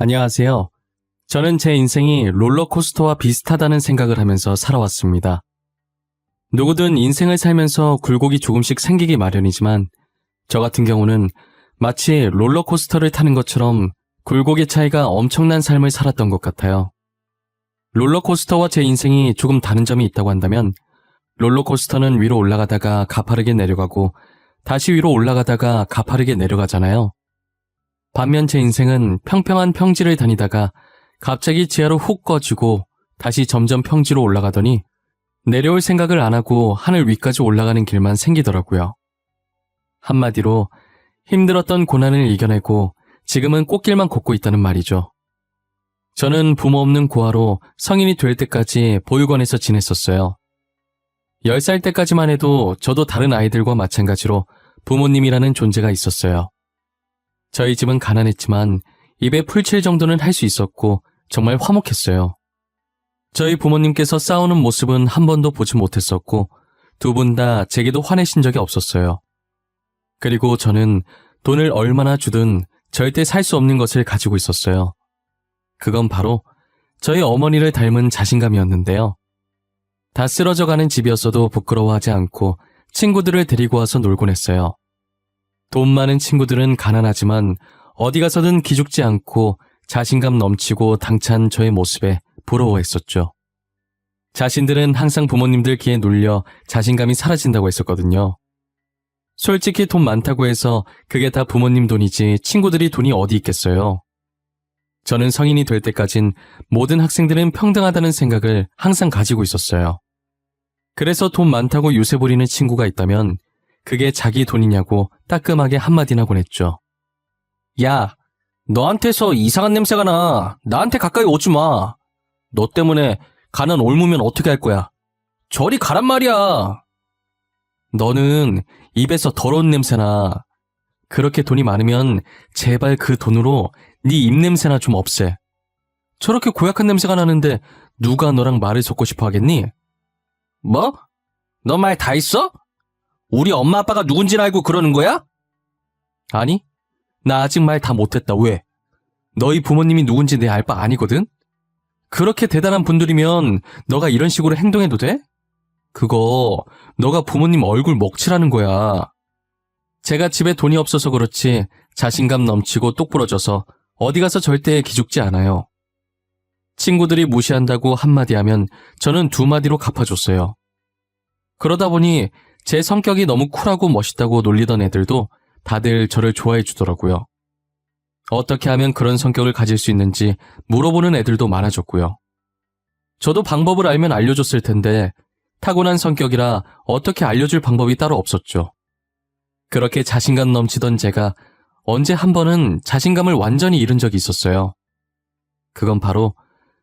안녕하세요. 저는 제 인생이 롤러코스터와 비슷하다는 생각을 하면서 살아왔습니다. 누구든 인생을 살면서 굴곡이 조금씩 생기기 마련이지만 저 같은 경우는 마치 롤러코스터를 타는 것처럼 굴곡의 차이가 엄청난 삶을 살았던 것 같아요. 롤러코스터와 제 인생이 조금 다른 점이 있다고 한다면 롤러코스터는 위로 올라가다가 가파르게 내려가고 다시 위로 올라가다가 가파르게 내려가잖아요. 반면 제 인생은 평평한 평지를 다니다가 갑자기 지하로 훅 꺼지고 다시 점점 평지로 올라가더니 내려올 생각을 안 하고 하늘 위까지 올라가는 길만 생기더라고요. 한마디로 힘들었던 고난을 이겨내고 지금은 꽃길만 걷고 있다는 말이죠. 저는 부모 없는 고아로 성인이 될 때까지 보육원에서 지냈었어요. 10살 때까지만 해도 저도 다른 아이들과 마찬가지로 부모님이라는 존재가 있었어요. 저희 집은 가난했지만 입에 풀칠 정도는 할 수 있었고 정말 화목했어요. 저희 부모님께서 싸우는 모습은 한 번도 보지 못했었고 두 분 다 제게도 화내신 적이 없었어요. 그리고 저는 돈을 얼마나 주든 절대 살 수 없는 것을 가지고 있었어요. 그건 바로 저희 어머니를 닮은 자신감이었는데요. 다 쓰러져가는 집이었어도 부끄러워하지 않고 친구들을 데리고 와서 놀곤 했어요. 돈 많은 친구들은 가난하지만 어디 가서든 기죽지 않고 자신감 넘치고 당찬 저의 모습에 부러워했었죠. 자신들은 항상 부모님들 귀에 눌려 자신감이 사라진다고 했었거든요. 솔직히 돈 많다고 해서 그게 다 부모님 돈이지 친구들이 돈이 어디 있겠어요. 저는 성인이 될 때까진 모든 학생들은 평등하다는 생각을 항상 가지고 있었어요. 그래서 돈 많다고 유세 부리는 친구가 있다면 그게 자기 돈이냐고 따끔하게 한마디나 보냈죠. 야, 너한테서 이상한 냄새가 나. 나한테 가까이 오지 마. 너 때문에 가난 옮으면 어떻게 할 거야? 저리 가란 말이야. 너는 입에서 더러운 냄새나. 그렇게 돈이 많으면 제발 그 돈으로 네 입냄새나 좀 없애. 저렇게 고약한 냄새가 나는데 누가 너랑 말을 섞고 싶어 하겠니? 뭐? 너 말 다 했어? 우리 엄마 아빠가 누군지는 알고 그러는 거야? 아니, 나 아직 말 다 못했다. 왜? 너희 부모님이 누군지 내 알 바 아니거든? 그렇게 대단한 분들이면 너가 이런 식으로 행동해도 돼? 그거 너가 부모님 얼굴 먹칠하는 거야. 제가 집에 돈이 없어서 그렇지 자신감 넘치고 똑부러져서 어디 가서 절대 기죽지 않아요. 친구들이 무시한다고 한마디 하면 저는 두 마디로 갚아줬어요. 그러다 보니 제 성격이 너무 쿨하고 멋있다고 놀리던 애들도 다들 저를 좋아해 주더라고요. 어떻게 하면 그런 성격을 가질 수 있는지 물어보는 애들도 많아졌고요. 저도 방법을 알면 알려줬을 텐데 타고난 성격이라 어떻게 알려줄 방법이 따로 없었죠. 그렇게 자신감 넘치던 제가 언제 한 번은 자신감을 완전히 잃은 적이 있었어요. 그건 바로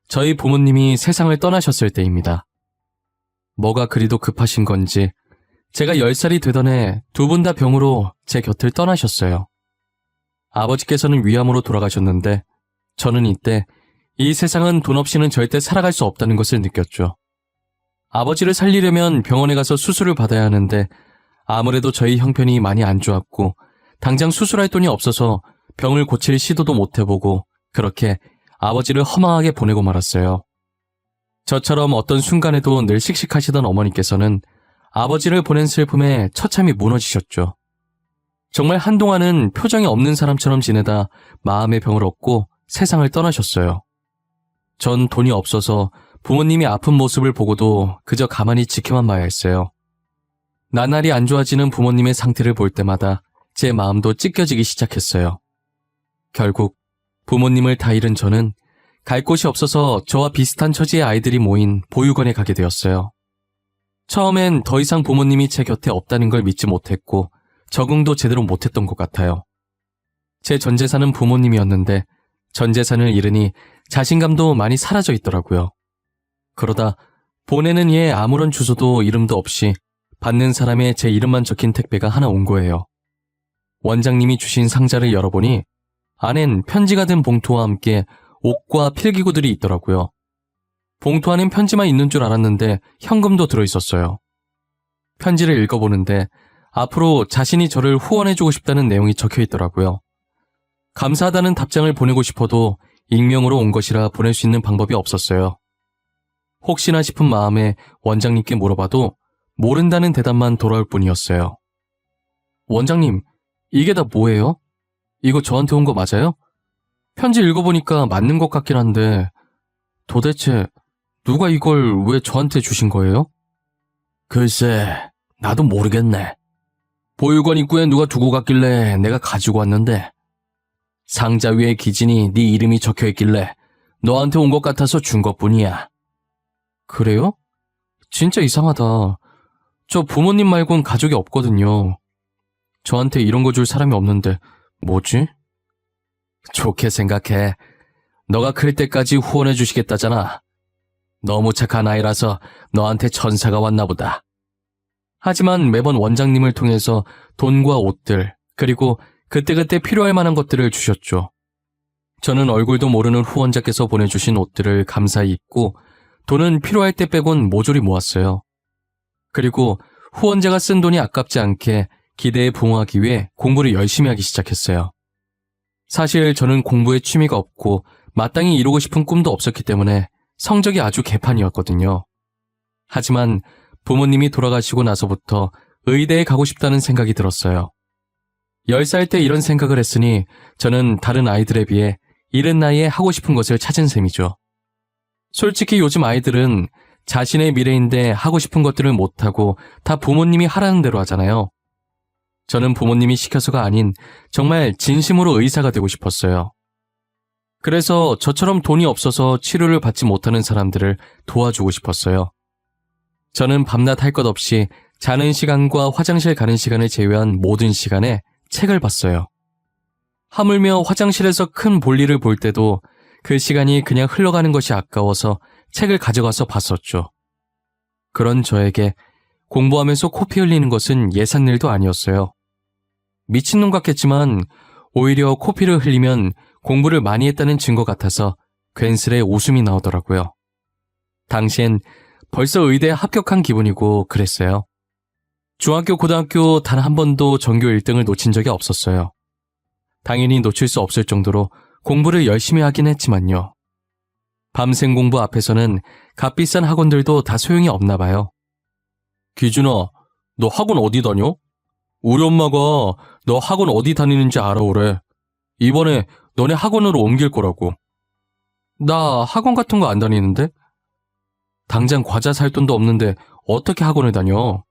저희 부모님이 세상을 떠나셨을 때입니다. 뭐가 그리도 급하신 건지 제가 10살이 되던 해 두 분 다 병으로 제 곁을 떠나셨어요. 아버지께서는 위암으로 돌아가셨는데 저는 이때 이 세상은 돈 없이는 절대 살아갈 수 없다는 것을 느꼈죠. 아버지를 살리려면 병원에 가서 수술을 받아야 하는데 아무래도 저희 형편이 많이 안 좋았고 당장 수술할 돈이 없어서 병을 고칠 시도도 못 해보고 그렇게 아버지를 허망하게 보내고 말았어요. 저처럼 어떤 순간에도 늘 씩씩하시던 어머니께서는 아버지를 보낸 슬픔에 처참히 무너지셨죠. 정말 한동안은 표정이 없는 사람처럼 지내다 마음의 병을 얻고 세상을 떠나셨어요. 전 돈이 없어서 부모님이 아픈 모습을 보고도 그저 가만히 지켜만 봐야 했어요. 나날이 안 좋아지는 부모님의 상태를 볼 때마다 제 마음도 찢겨지기 시작했어요. 결국 부모님을 다 잃은 저는 갈 곳이 없어서 저와 비슷한 처지의 아이들이 모인 보육원에 가게 되었어요. 처음엔 더 이상 부모님이 제 곁에 없다는 걸 믿지 못했고 적응도 제대로 못했던 것 같아요. 제 전 재산은 부모님이었는데 전 재산을 잃으니 자신감도 많이 사라져 있더라고요. 그러다 보내는 이에 아무런 주소도 이름도 없이 받는 사람의 제 이름만 적힌 택배가 하나 온 거예요. 원장님이 주신 상자를 열어보니 안엔 편지가 든 봉투와 함께 옷과 필기구들이 있더라고요. 봉투 안엔 편지만 있는 줄 알았는데 현금도 들어있었어요. 편지를 읽어보는데 앞으로 자신이 저를 후원해주고 싶다는 내용이 적혀 있더라고요. 감사하다는 답장을 보내고 싶어도 익명으로 온 것이라 보낼 수 있는 방법이 없었어요. 혹시나 싶은 마음에 원장님께 물어봐도 모른다는 대답만 돌아올 뿐이었어요. 원장님, 이게 다 뭐예요? 이거 저한테 온 거 맞아요? 편지 읽어보니까 맞는 것 같긴 한데 도대체 누가 이걸 왜 저한테 주신 거예요? 글쎄, 나도 모르겠네. 보육원 입구에 누가 두고 갔길래 내가 가지고 왔는데 상자 위에 기진이 네 이름이 적혀있길래 너한테 온 것 같아서 준 것뿐이야. 그래요? 진짜 이상하다. 저 부모님 말곤 가족이 없거든요. 저한테 이런 거 줄 사람이 없는데 뭐지? 좋게 생각해. 너가 클 때까지 후원해 주시겠다잖아. 너무 착한 아이라서 너한테 천사가 왔나 보다. 하지만 매번 원장님을 통해서 돈과 옷들, 그리고 그때그때 필요할 만한 것들을 주셨죠. 저는 얼굴도 모르는 후원자께서 보내주신 옷들을 감사히 입고 돈은 필요할 때 빼곤 모조리 모았어요. 그리고 후원자가 쓴 돈이 아깝지 않게 기대에 부응하기 위해 공부를 열심히 하기 시작했어요. 사실 저는 공부에 취미가 없고 마땅히 이루고 싶은 꿈도 없었기 때문에 성적이 아주 개판이었거든요. 하지만 부모님이 돌아가시고 나서부터 의대에 가고 싶다는 생각이 들었어요. 10살 때 이런 생각을 했으니 저는 다른 아이들에 비해 이른 나이에 하고 싶은 것을 찾은 셈이죠. 솔직히 요즘 아이들은 자신의 미래인데 하고 싶은 것들을 못하고 다 부모님이 하라는 대로 하잖아요. 저는 부모님이 시켜서가 아닌 정말 진심으로 의사가 되고 싶었어요. 그래서 저처럼 돈이 없어서 치료를 받지 못하는 사람들을 도와주고 싶었어요. 저는 밤낮 할 것 없이 자는 시간과 화장실 가는 시간을 제외한 모든 시간에 책을 봤어요. 하물며 화장실에서 큰 볼일을 볼 때도 그 시간이 그냥 흘러가는 것이 아까워서 책을 가져가서 봤었죠. 그런 저에게 공부하면서 코피 흘리는 것은 예산일도 아니었어요. 미친놈 같겠지만 오히려 코피를 흘리면 공부를 많이 했다는 증거 같아서 괜스레 웃음이 나오더라고요. 당시엔 벌써 의대에 합격한 기분이고 그랬어요. 중학교, 고등학교 단 한 번도 전교 1등을 놓친 적이 없었어요. 당연히 놓칠 수 없을 정도로 공부를 열심히 하긴 했지만요. 밤샘 공부 앞에서는 값비싼 학원들도 다 소용이 없나 봐요. 기준아, 너 학원 어디 다녀? 우리 엄마가 너 학원 어디 다니는지 알아오래. 이번에 너네 학원으로 옮길 거라고. 나 학원 같은 거 안 다니는데? 당장 과자 살 돈도 없는데 어떻게 학원을 다녀?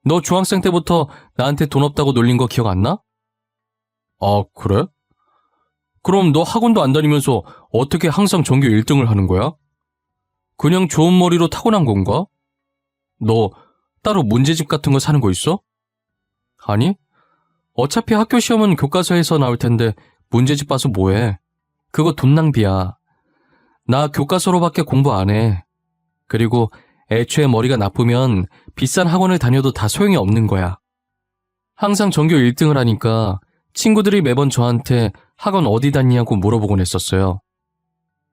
너 중학생 때부터 나한테 돈 없다고 놀린 거 기억 안 나? 아, 그래? 그럼 너 학원도 안 다니면서 어떻게 항상 전교 1등을 하는 거야? 그냥 좋은 머리로 타고난 건가? 너 따로 문제집 같은 거 사는 거 있어? 아니, 어차피 학교 시험은 교과서에서 나올 텐데 문제집 봐서 뭐해? 그거 돈 낭비야. 나 교과서로밖에 공부 안 해. 그리고 애초에 머리가 나쁘면 비싼 학원을 다녀도 다 소용이 없는 거야. 항상 전교 1등을 하니까 친구들이 매번 저한테 학원 어디 다니냐고 물어보곤 했었어요.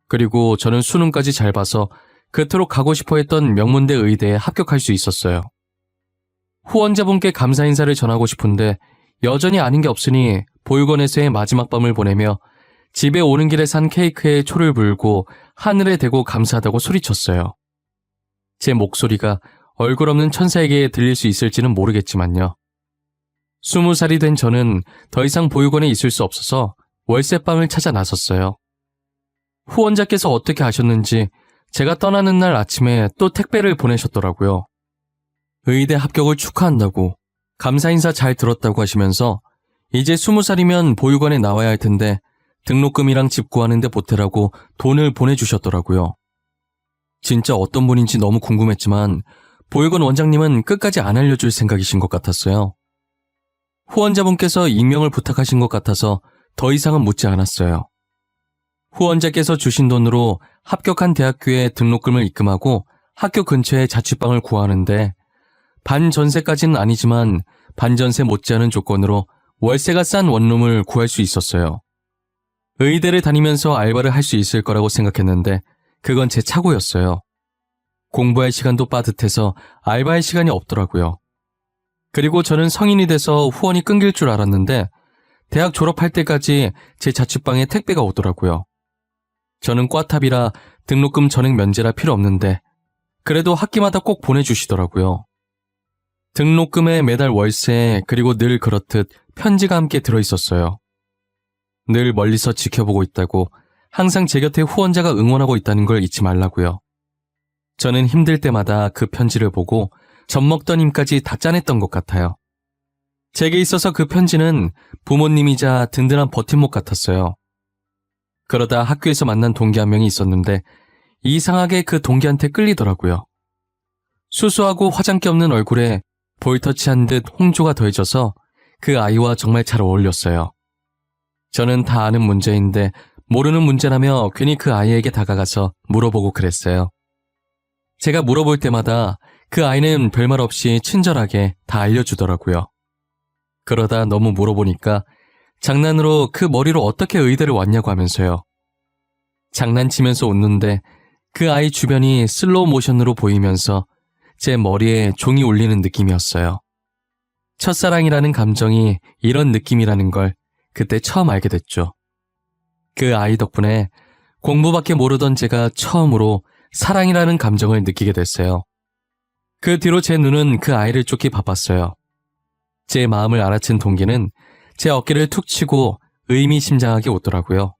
그리고 저는 수능까지 잘 봐서 그토록 가고 싶어 했던 명문대 의대에 합격할 수 있었어요. 후원자분께 감사 인사를 전하고 싶은데 여전히 아는 게 없으니 보육원에서의 마지막 밤을 보내며 집에 오는 길에 산 케이크에 초를 불고 하늘에 대고 감사하다고 소리쳤어요. 제 목소리가 얼굴 없는 천사에게 들릴 수 있을지는 모르겠지만요. 20살이 된 저는 더 이상 보육원에 있을 수 없어서 월세방을 찾아 나섰어요. 후원자께서 어떻게 아셨는지 제가 떠나는 날 아침에 또 택배를 보내셨더라고요. 의대 합격을 축하한다고, 감사 인사 잘 들었다고 하시면서 이제 20살이면 보육원에 나와야 할 텐데 등록금이랑 집 구하는데 보태라고 돈을 보내주셨더라고요. 진짜 어떤 분인지 너무 궁금했지만 보육원 원장님은 끝까지 안 알려줄 생각이신 것 같았어요. 후원자분께서 익명을 부탁하신 것 같아서 더 이상은 묻지 않았어요. 후원자께서 주신 돈으로 합격한 대학교에 등록금을 입금하고 학교 근처에 자취방을 구하는데 반전세까지는 아니지만 반전세 못지않은 조건으로 월세가 싼 원룸을 구할 수 있었어요. 의대를 다니면서 알바를 할 수 있을 거라고 생각했는데 그건 제 착오였어요. 공부할 시간도 빠듯해서 알바할 시간이 없더라고요. 그리고 저는 성인이 돼서 후원이 끊길 줄 알았는데 대학 졸업할 때까지 제 자취방에 택배가 오더라고요. 저는 꽈탑이라 등록금 전액 면제라 필요 없는데 그래도 학기마다 꼭 보내주시더라고요. 등록금에 매달 월세 그리고 늘 그렇듯 편지가 함께 들어있었어요. 늘 멀리서 지켜보고 있다고, 항상 제 곁에 후원자가 응원하고 있다는 걸 잊지 말라고요. 저는 힘들 때마다 그 편지를 보고 젖먹던 힘까지 다 짜냈던 것 같아요. 제게 있어서 그 편지는 부모님이자 든든한 버팀목 같았어요. 그러다 학교에서 만난 동기 한 명이 있었는데 이상하게 그 동기한테 끌리더라고요. 수수하고 화장기 없는 얼굴에 볼터치한 듯 홍조가 더해져서 그 아이와 정말 잘 어울렸어요. 저는 다 아는 문제인데 모르는 문제라며 괜히 그 아이에게 다가가서 물어보고 그랬어요. 제가 물어볼 때마다 그 아이는 별말 없이 친절하게 다 알려주더라고요. 그러다 너무 물어보니까 장난으로 그 머리로 어떻게 의대를 왔냐고 하면서요. 장난치면서 웃는데 그 아이 주변이 슬로우 모션으로 보이면서 제 머리에 종이 울리는 느낌이었어요. 첫사랑이라는 감정이 이런 느낌이라는 걸 그때 처음 알게 됐죠. 그 아이 덕분에 공부밖에 모르던 제가 처음으로 사랑이라는 감정을 느끼게 됐어요. 그 뒤로 제 눈은 그 아이를 쫓기 바빴어요. 제 마음을 알아챈 동기는 제 어깨를 툭 치고 의미심장하게 웃더라고요.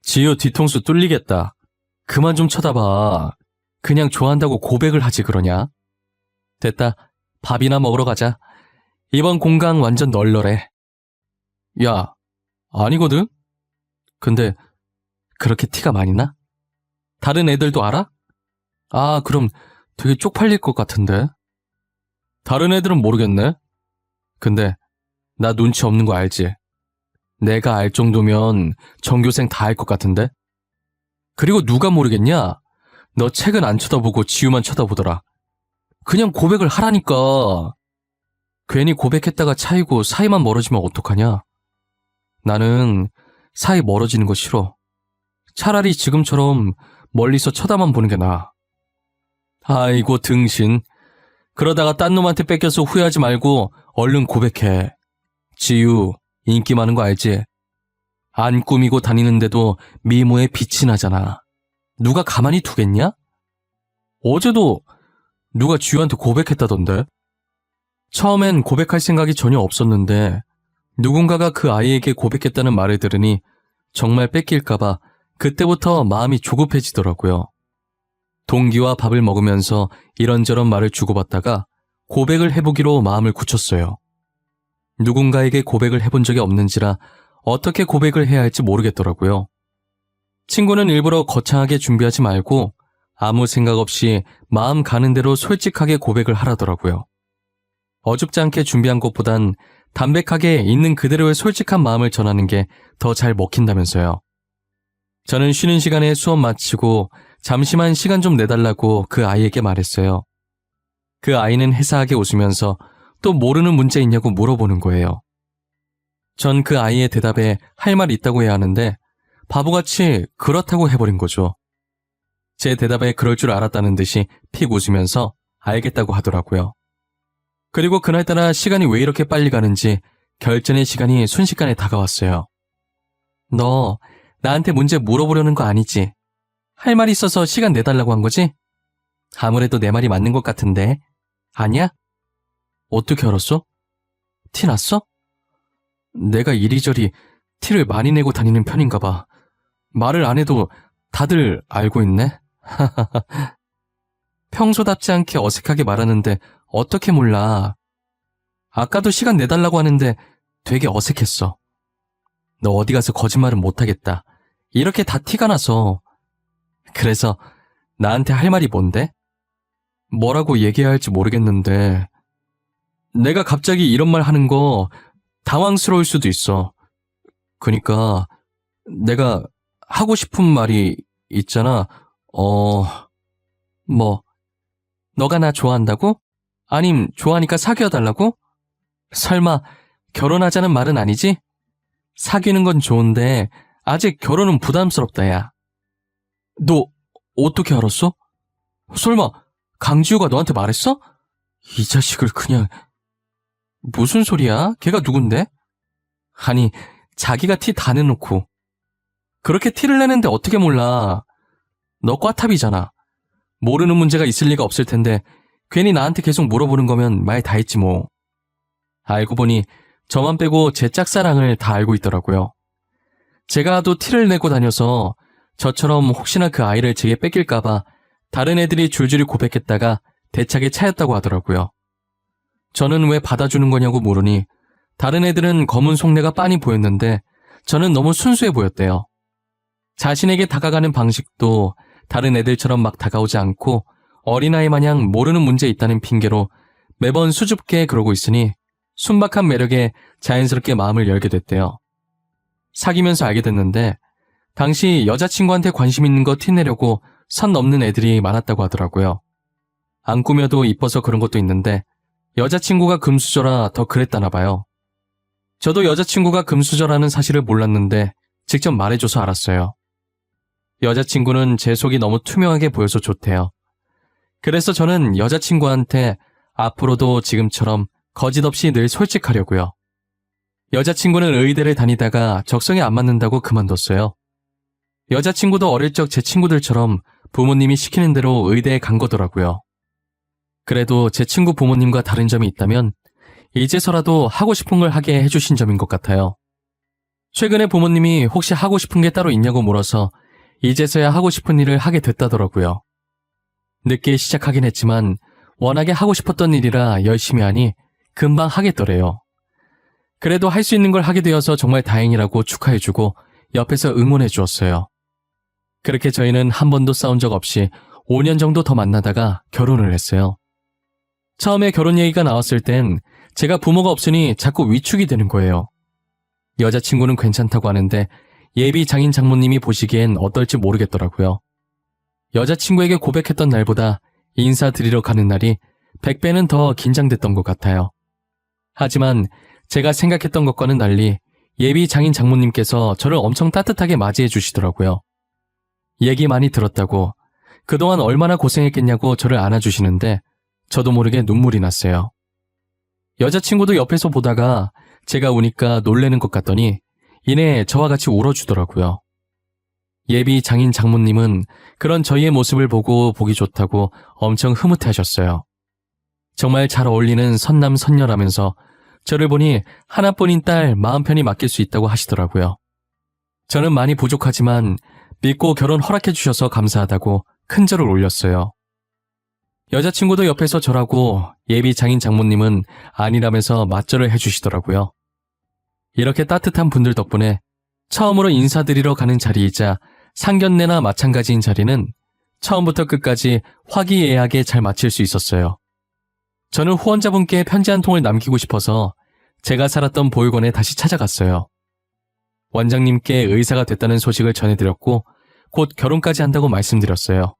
지효 뒤통수 뚫리겠다. 그만 좀 쳐다봐. 그냥 좋아한다고 고백을 하지 그러냐? 됐다. 밥이나 먹으러 가자. 이번 공강 완전 널널해. 야, 아니거든? 근데 그렇게 티가 많이 나? 다른 애들도 알아? 아, 그럼 되게 쪽팔릴 것 같은데. 다른 애들은 모르겠네. 근데 나 눈치 없는 거 알지? 내가 알 정도면 전교생 다 알 것 같은데? 그리고 누가 모르겠냐? 너 책은 안 쳐다보고 지우만 쳐다보더라. 그냥 고백을 하라니까. 괜히 고백했다가 차이고 사이만 멀어지면 어떡하냐? 나는 사이 멀어지는 거 싫어. 차라리 지금처럼 멀리서 쳐다만 보는 게 나아. 아이고 등신. 그러다가 딴 놈한테 뺏겨서 후회하지 말고 얼른 고백해. 지유, 인기 많은 거 알지? 안 꾸미고 다니는데도 미모에 빛이 나잖아. 누가 가만히 두겠냐? 어제도 누가 지유한테 고백했다던데? 처음엔 고백할 생각이 전혀 없었는데 누군가가 그 아이에게 고백했다는 말을 들으니 정말 뺏길까봐 그때부터 마음이 조급해지더라고요. 동기와 밥을 먹으면서 이런저런 말을 주고받다가 고백을 해보기로 마음을 굳혔어요. 누군가에게 고백을 해본 적이 없는지라 어떻게 고백을 해야 할지 모르겠더라고요. 친구는 일부러 거창하게 준비하지 말고 아무 생각 없이 마음 가는 대로 솔직하게 고백을 하라더라고요. 어줍지 않게 준비한 것보단 담백하게 있는 그대로의 솔직한 마음을 전하는 게 더 잘 먹힌다면서요. 저는 쉬는 시간에 수업 마치고 잠시만 시간 좀 내달라고 그 아이에게 말했어요. 그 아이는 해사하게 웃으면서 또 모르는 문제 있냐고 물어보는 거예요. 전 그 아이의 대답에 할 말 있다고 해야 하는데 바보같이 그렇다고 해버린 거죠. 제 대답에 그럴 줄 알았다는 듯이 픽 웃으면서 알겠다고 하더라고요. 그리고 그날따라 시간이 왜 이렇게 빨리 가는지 결전의 시간이 순식간에 다가왔어요. 너 나한테 문제 물어보려는 거 아니지? 할 말 있어서 시간 내달라고 한 거지? 아무래도 내 말이 맞는 것 같은데. 아니야? 어떻게 알았어? 티 났어? 내가 이리저리 티를 많이 내고 다니는 편인가 봐. 말을 안 해도 다들 알고 있네? 평소답지 않게 어색하게 말하는데 어떻게 몰라. 아까도 시간 내달라고 하는데 되게 어색했어. 너 어디 가서 거짓말은 못하겠다. 이렇게 다 티가 나서. 그래서 나한테 할 말이 뭔데? 뭐라고 얘기해야 할지 모르겠는데 내가 갑자기 이런 말 하는 거 당황스러울 수도 있어. 그니까 내가 하고 싶은 말이 있잖아. 뭐 너가 나 좋아한다고? 아님 좋아하니까 사귀어달라고? 설마 결혼하자는 말은 아니지? 사귀는 건 좋은데 아직 결혼은 부담스럽다 야. 너 어떻게 알았어? 설마 강지우가 너한테 말했어? 이 자식을 그냥... 무슨 소리야? 걔가 누군데? 아니 자기가 티 다 내놓고. 그렇게 티를 내는데 어떻게 몰라. 너 꽈탑이잖아. 모르는 문제가 있을 리가 없을 텐데 괜히 나한테 계속 물어보는 거면 말 다 했지 뭐. 알고 보니 저만 빼고 제 짝사랑을 다 알고 있더라고요. 제가 하도 티를 내고 다녀서 저처럼 혹시나 그 아이를 제게 뺏길까봐 다른 애들이 줄줄이 고백했다가 대차게 차였다고 하더라고요. 저는 왜 받아주는 거냐고 물으니 다른 애들은 검은 속내가 빤히 보였는데 저는 너무 순수해 보였대요. 자신에게 다가가는 방식도 다른 애들처럼 막 다가오지 않고 어린아이 마냥 모르는 문제 있다는 핑계로 매번 수줍게 그러고 있으니 순박한 매력에 자연스럽게 마음을 열게 됐대요. 사귀면서 알게 됐는데 당시 여자친구한테 관심 있는 거 티내려고 선 넘는 애들이 많았다고 하더라고요. 안 꾸며도 이뻐서 그런 것도 있는데 여자친구가 금수저라 더 그랬다나 봐요. 저도 여자친구가 금수저라는 사실을 몰랐는데 직접 말해줘서 알았어요. 여자친구는 제 속이 너무 투명하게 보여서 좋대요. 그래서 저는 여자친구한테 앞으로도 지금처럼 거짓없이 늘 솔직하려고요. 여자친구는 의대를 다니다가 적성에 안 맞는다고 그만뒀어요. 여자친구도 어릴 적 제 친구들처럼 부모님이 시키는 대로 의대에 간 거더라고요. 그래도 제 친구 부모님과 다른 점이 있다면 이제서라도 하고 싶은 걸 하게 해주신 점인 것 같아요. 최근에 부모님이 혹시 하고 싶은 게 따로 있냐고 물어서 이제서야 하고 싶은 일을 하게 됐다더라고요. 늦게 시작하긴 했지만 워낙에 하고 싶었던 일이라 열심히 하니 금방 하겠더래요. 그래도 할 수 있는 걸 하게 되어서 정말 다행이라고 축하해주고 옆에서 응원해 주었어요. 그렇게 저희는 한 번도 싸운 적 없이 5년 정도 더 만나다가 결혼을 했어요. 처음에 결혼 얘기가 나왔을 땐 제가 부모가 없으니 자꾸 위축이 되는 거예요. 여자친구는 괜찮다고 하는데 예비 장인 장모님이 보시기엔 어떨지 모르겠더라고요. 여자친구에게 고백했던 날보다 인사드리러 가는 날이 100배는 더 긴장됐던 것 같아요. 하지만 제가 생각했던 것과는 달리 예비 장인 장모님께서 저를 엄청 따뜻하게 맞이해 주시더라고요. 얘기 많이 들었다고, 그동안 얼마나 고생했겠냐고 저를 안아주시는데 저도 모르게 눈물이 났어요. 여자친구도 옆에서 보다가 제가 우니까 놀래는 것 같더니 이내 저와 같이 울어주더라고요. 예비 장인 장모님은 그런 저희의 모습을 보고 보기 좋다고 엄청 흐뭇해하셨어요. 정말 잘 어울리는 선남 선녀라면서 저를 보니 하나뿐인 딸 마음 편히 맡길 수 있다고 하시더라고요. 저는 많이 부족하지만 믿고 결혼 허락해 주셔서 감사하다고 큰절을 올렸어요. 여자친구도 옆에서 절하고 예비 장인 장모님은 아니라면서 맞절을 해주시더라고요. 이렇게 따뜻한 분들 덕분에 처음으로 인사드리러 가는 자리이자 상견례나 마찬가지인 자리는 처음부터 끝까지 화기애애하게 잘 마칠 수 있었어요. 저는 후원자분께 편지 한 통을 남기고 싶어서 제가 살았던 보육원에 다시 찾아갔어요. 원장님께 의사가 됐다는 소식을 전해드렸고 곧 결혼까지 한다고 말씀드렸어요.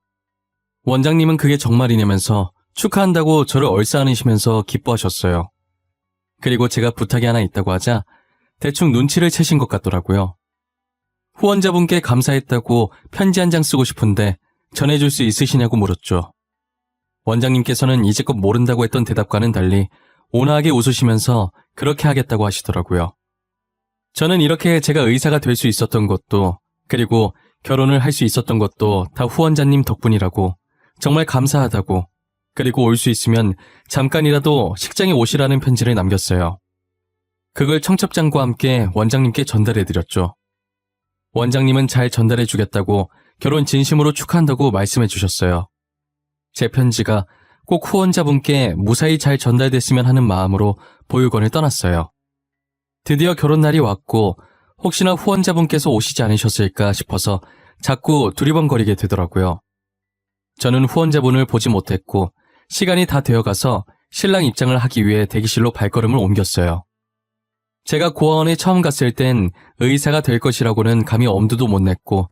원장님은 그게 정말이냐면서 축하한다고 저를 얼싸안으시면서 기뻐하셨어요. 그리고 제가 부탁이 하나 있다고 하자 대충 눈치를 채신 것 같더라고요. 후원자분께 감사했다고 편지 한 장 쓰고 싶은데 전해줄 수 있으시냐고 물었죠. 원장님께서는 이제껏 모른다고 했던 대답과는 달리 온화하게 웃으시면서 그렇게 하겠다고 하시더라고요. 저는 이렇게 제가 의사가 될 수 있었던 것도, 그리고 결혼을 할 수 있었던 것도 다 후원자님 덕분이라고, 정말 감사하다고, 그리고 올 수 있으면 잠깐이라도 식장에 오시라는 편지를 남겼어요. 그걸 청첩장과 함께 원장님께 전달해드렸죠. 원장님은 잘 전달해주겠다고 결혼 진심으로 축하한다고 말씀해 주셨어요. 제 편지가 꼭 후원자분께 무사히 잘 전달됐으면 하는 마음으로 보육원을 떠났어요. 드디어 결혼 날이 왔고 혹시나 후원자분께서 오시지 않으셨을까 싶어서 자꾸 두리번거리게 되더라고요. 저는 후원자분을 보지 못했고 시간이 다 되어가서 신랑 입장을 하기 위해 대기실로 발걸음을 옮겼어요. 제가 고아원에 처음 갔을 땐 의사가 될 것이라고는 감히 엄두도 못 냈고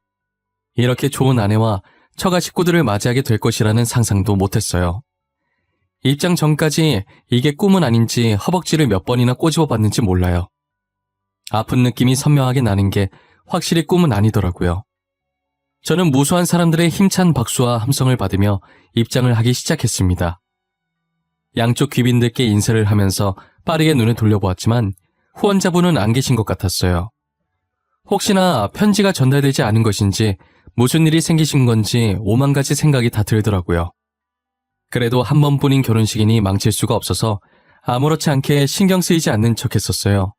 이렇게 좋은 아내와 처가 식구들을 맞이하게 될 것이라는 상상도 못했어요. 입장 전까지 이게 꿈은 아닌지 허벅지를 몇 번이나 꼬집어 봤는지 몰라요. 아픈 느낌이 선명하게 나는 게 확실히 꿈은 아니더라고요. 저는 무수한 사람들의 힘찬 박수와 함성을 받으며 입장을 하기 시작했습니다. 양쪽 귀빈들께 인사를 하면서 빠르게 눈을 돌려보았지만 후원자분은 안 계신 것 같았어요. 혹시나 편지가 전달되지 않은 것인지 무슨 일이 생기신 건지 오만 가지 생각이 다 들더라고요. 그래도 한 번뿐인 결혼식이니 망칠 수가 없어서 아무렇지 않게 신경 쓰이지 않는 척 했었어요.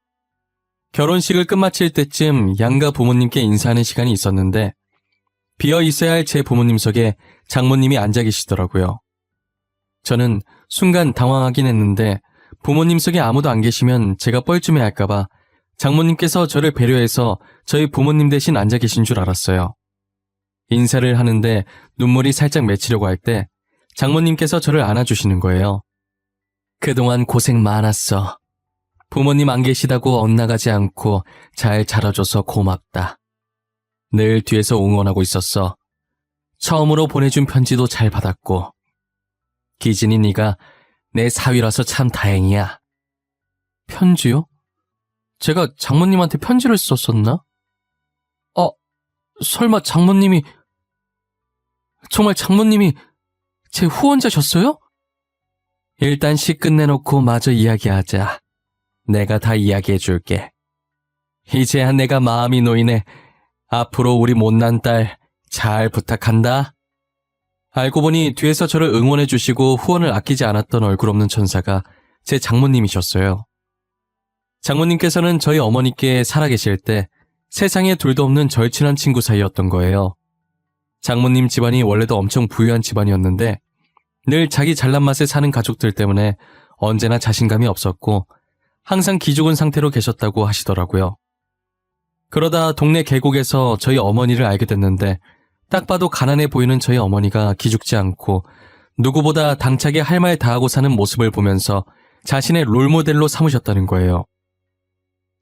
결혼식을 끝마칠 때쯤 양가 부모님께 인사하는 시간이 있었는데 비어 있어야 할 제 부모님석에 장모님이 앉아 계시더라고요. 저는 순간 당황하긴 했는데 부모님석에 아무도 안 계시면 제가 뻘쭘해 할까봐 장모님께서 저를 배려해서 저희 부모님 대신 앉아 계신 줄 알았어요. 인사를 하는데 눈물이 살짝 맺히려고 할 때 장모님께서 저를 안아주시는 거예요. 그동안 고생 많았어. 부모님 안 계시다고 엇나가지 않고 잘 자라줘서 고맙다. 늘 뒤에서 응원하고 있었어. 처음으로 보내준 편지도 잘 받았고. 기진이 네가 내 사위라서 참 다행이야. 편지요? 제가 장모님한테 편지를 썼었나? 설마 정말 장모님이 제 후원자셨어요? 일단 시 끝내놓고 마저 이야기하자. 내가 다 이야기해줄게. 이제야 내가 마음이 놓이네. 앞으로 우리 못난 딸 잘 부탁한다. 알고 보니 뒤에서 저를 응원해주시고 후원을 아끼지 않았던 얼굴 없는 천사가 제 장모님이셨어요. 장모님께서는 저희 어머니께 살아계실 때 세상에 둘도 없는 절친한 친구 사이였던 거예요. 장모님 집안이 원래도 엄청 부유한 집안이었는데 늘 자기 잘난 맛에 사는 가족들 때문에 언제나 자신감이 없었고 항상 기죽은 상태로 계셨다고 하시더라고요. 그러다 동네 계곡에서 저희 어머니를 알게 됐는데 딱 봐도 가난해 보이는 저희 어머니가 기죽지 않고 누구보다 당차게 할 말 다하고 사는 모습을 보면서 자신의 롤모델로 삼으셨다는 거예요.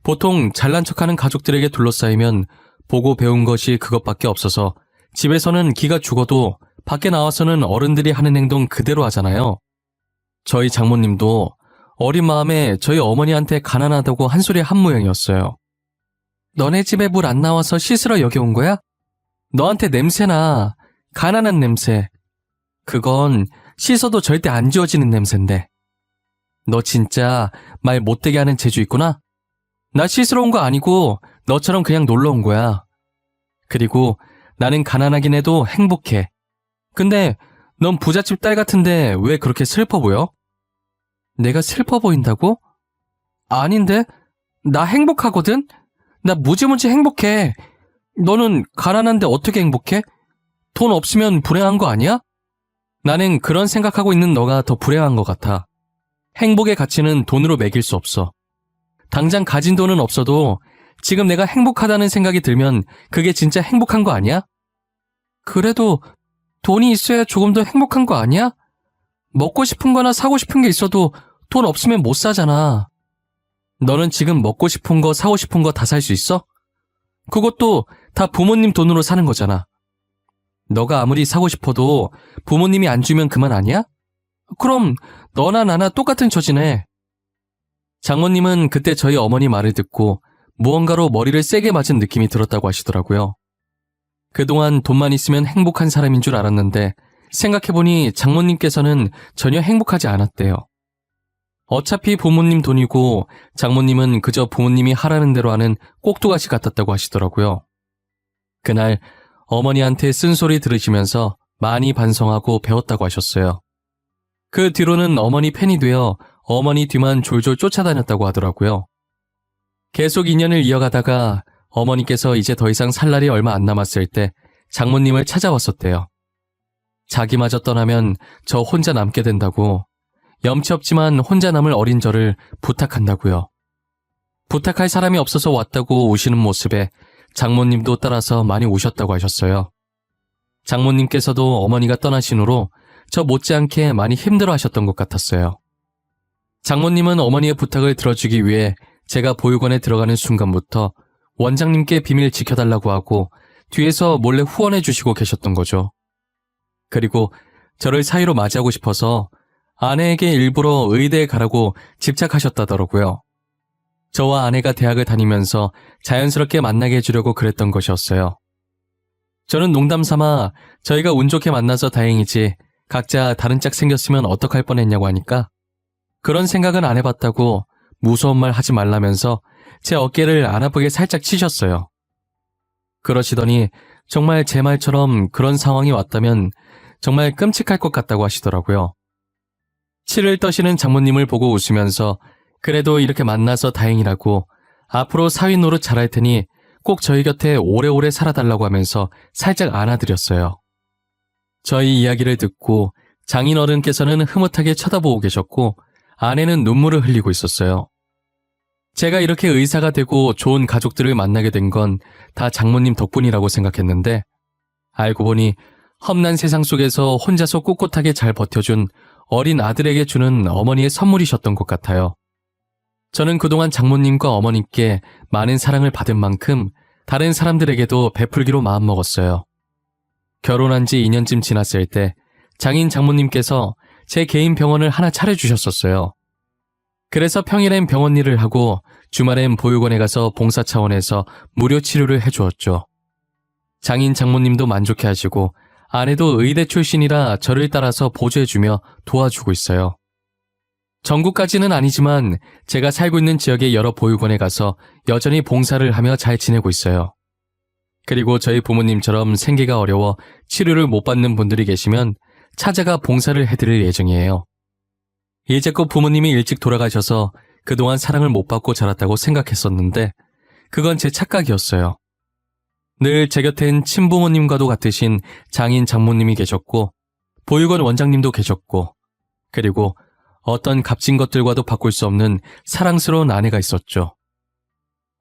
보통 잘난 척하는 가족들에게 둘러싸이면 보고 배운 것이 그것밖에 없어서 집에서는 기가 죽어도 밖에 나와서는 어른들이 하는 행동 그대로 하잖아요. 저희 장모님도 어린 마음에 저희 어머니한테 가난하다고 한 소리 한 모양이었어요. 너네 집에 물 안 나와서 씻으러 여기 온 거야? 너한테 냄새나. 가난한 냄새. 그건 씻어도 절대 안 지워지는 냄새인데. 너 진짜 말 못되게 하는 재주 있구나? 나 씻으러 온 거 아니고 너처럼 그냥 놀러 온 거야. 그리고 나는 가난하긴 해도 행복해. 근데 넌 부잣집 딸 같은데 왜 그렇게 슬퍼 보여? 내가 슬퍼 보인다고? 아닌데? 나 행복하거든? 나 무지무지 행복해. 너는 가난한데 어떻게 행복해? 돈 없으면 불행한 거 아니야? 나는 그런 생각하고 있는 너가 더 불행한 것 같아. 행복의 가치는 돈으로 매길 수 없어. 당장 가진 돈은 없어도 지금 내가 행복하다는 생각이 들면 그게 진짜 행복한 거 아니야? 그래도 돈이 있어야 조금 더 행복한 거 아니야? 먹고 싶은 거나 사고 싶은 게 있어도 돈 없으면 못 사잖아. 너는 지금 먹고 싶은 거, 사고 싶은 거 다 살 수 있어? 그것도 다 부모님 돈으로 사는 거잖아. 너가 아무리 사고 싶어도 부모님이 안 주면 그만 아니야? 그럼 너나 나나 똑같은 처지네. 장모님은 그때 저희 어머니 말을 듣고 무언가로 머리를 세게 맞은 느낌이 들었다고 하시더라고요. 그동안 돈만 있으면 행복한 사람인 줄 알았는데 생각해보니 장모님께서는 전혀 행복하지 않았대요. 어차피 부모님 돈이고 장모님은 그저 부모님이 하라는 대로 하는 꼭두가시 같았다고 하시더라고요. 그날 어머니한테 쓴소리 들으시면서 많이 반성하고 배웠다고 하셨어요. 그 뒤로는 어머니 팬이 되어 어머니 뒤만 졸졸 쫓아다녔다고 하더라고요. 계속 인연을 이어가다가 어머니께서 이제 더 이상 살 날이 얼마 안 남았을 때 장모님을 찾아왔었대요. 자기마저 떠나면 저 혼자 남게 된다고, 염치 없지만 혼자 남을 어린 저를 부탁한다고요. 부탁할 사람이 없어서 왔다고 우시는 모습에 장모님도 따라서 많이 우셨다고 하셨어요. 장모님께서도 어머니가 떠나신 후로 저 못지않게 많이 힘들어하셨던 것 같았어요. 장모님은 어머니의 부탁을 들어주기 위해 제가 보육원에 들어가는 순간부터 원장님께 비밀 지켜달라고 하고 뒤에서 몰래 후원해 주시고 계셨던 거죠. 그리고 저를 사위로 맞이하고 싶어서 아내에게 일부러 의대에 가라고 집착하셨다더라고요. 저와 아내가 대학을 다니면서 자연스럽게 만나게 해주려고 그랬던 것이었어요. 저는 농담 삼아 저희가 운 좋게 만나서 다행이지 각자 다른 짝 생겼으면 어떡할 뻔했냐고 하니까 그런 생각은 안 해봤다고 무서운 말 하지 말라면서 제 어깨를 안 아프게 살짝 치셨어요. 그러시더니 정말 제 말처럼 그런 상황이 왔다면 정말 끔찍할 것 같다고 하시더라고요. 치를 떠시는 장모님을 보고 웃으면서 그래도 이렇게 만나서 다행이라고 앞으로 사위 노릇 잘할 테니 꼭 저희 곁에 오래오래 살아달라고 하면서 살짝 안아드렸어요. 저희 이야기를 듣고 장인 어른께서는 흐뭇하게 쳐다보고 계셨고 아내는 눈물을 흘리고 있었어요. 제가 이렇게 의사가 되고 좋은 가족들을 만나게 된 건 다 장모님 덕분이라고 생각했는데 알고 보니 험난 세상 속에서 혼자서 꿋꿋하게 잘 버텨준 어린 아들에게 주는 어머니의 선물이셨던 것 같아요. 저는 그동안 장모님과 어머님께 많은 사랑을 받은 만큼 다른 사람들에게도 베풀기로 마음먹었어요. 결혼한 지 2년쯤 지났을 때 장인 장모님께서 제 개인 병원을 하나 차려주셨었어요. 그래서 평일엔 병원 일을 하고 주말엔 보육원에 가서 봉사 차원에서 무료 치료를 해주었죠. 장인 장모님도 만족해 하시고 아내도 의대 출신이라 저를 따라서 보조해주며 도와주고 있어요. 전국까지는 아니지만 제가 살고 있는 지역의 여러 보육원에 가서 여전히 봉사를 하며 잘 지내고 있어요. 그리고 저희 부모님처럼 생계가 어려워 치료를 못 받는 분들이 계시면 찾아가 봉사를 해드릴 예정이에요. 이제껏 부모님이 일찍 돌아가셔서 그동안 사랑을 못 받고 자랐다고 생각했었는데 그건 제 착각이었어요. 늘 제 곁엔 친부모님과도 같으신 장인 장모님이 계셨고 보육원 원장님도 계셨고 그리고 어떤 값진 것들과도 바꿀 수 없는 사랑스러운 아내가 있었죠.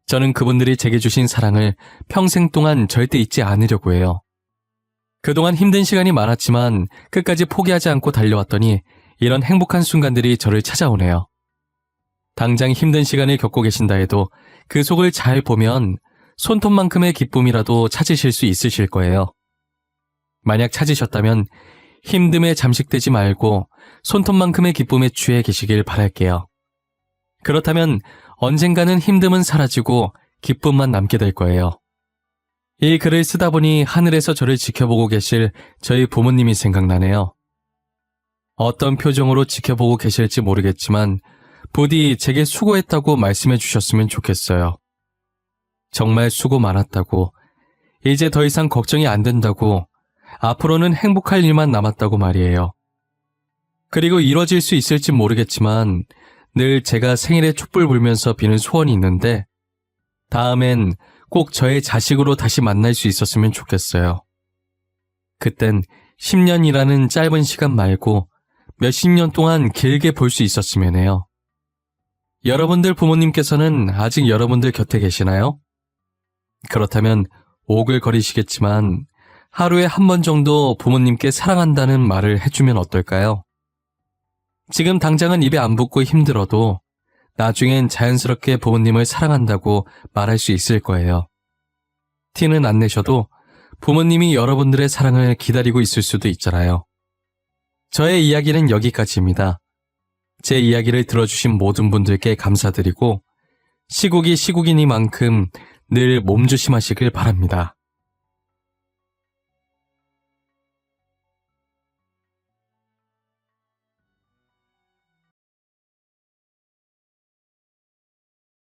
저는 그분들이 제게 주신 사랑을 평생 동안 절대 잊지 않으려고 해요. 그동안 힘든 시간이 많았지만 끝까지 포기하지 않고 달려왔더니 이런 행복한 순간들이 저를 찾아오네요. 당장 힘든 시간을 겪고 계신다 해도 그 속을 잘 보면 손톱만큼의 기쁨이라도 찾으실 수 있으실 거예요. 만약 찾으셨다면 힘듦에 잠식되지 말고 손톱만큼의 기쁨에 취해 계시길 바랄게요. 그렇다면 언젠가는 힘듦은 사라지고 기쁨만 남게 될 거예요. 이 글을 쓰다 보니 하늘에서 저를 지켜보고 계실 저희 부모님이 생각나네요. 어떤 표정으로 지켜보고 계실지 모르겠지만 부디 제게 수고했다고 말씀해 주셨으면 좋겠어요. 정말 수고 많았다고, 이제 더 이상 걱정이 안 된다고, 앞으로는 행복할 일만 남았다고 말이에요. 그리고 이뤄질 수 있을지 모르겠지만 늘 제가 생일에 촛불 불면서 비는 소원이 있는데 다음엔 꼭 저의 자식으로 다시 만날 수 있었으면 좋겠어요. 그땐 10년이라는 짧은 시간 말고 몇십 년 동안 길게 볼 수 있었으면 해요. 여러분들 부모님께서는 아직 여러분들 곁에 계시나요? 그렇다면 오글거리시겠지만 하루에 한 번 정도 부모님께 사랑한다는 말을 해주면 어떨까요? 지금 당장은 입에 안 붙고 힘들어도 나중엔 자연스럽게 부모님을 사랑한다고 말할 수 있을 거예요. 티는 안 내셔도 부모님이 여러분들의 사랑을 기다리고 있을 수도 있잖아요. 저의 이야기는 여기까지입니다. 제 이야기를 들어주신 모든 분들께 감사드리고 시국이 시국이니만큼 늘 몸조심하시길 바랍니다.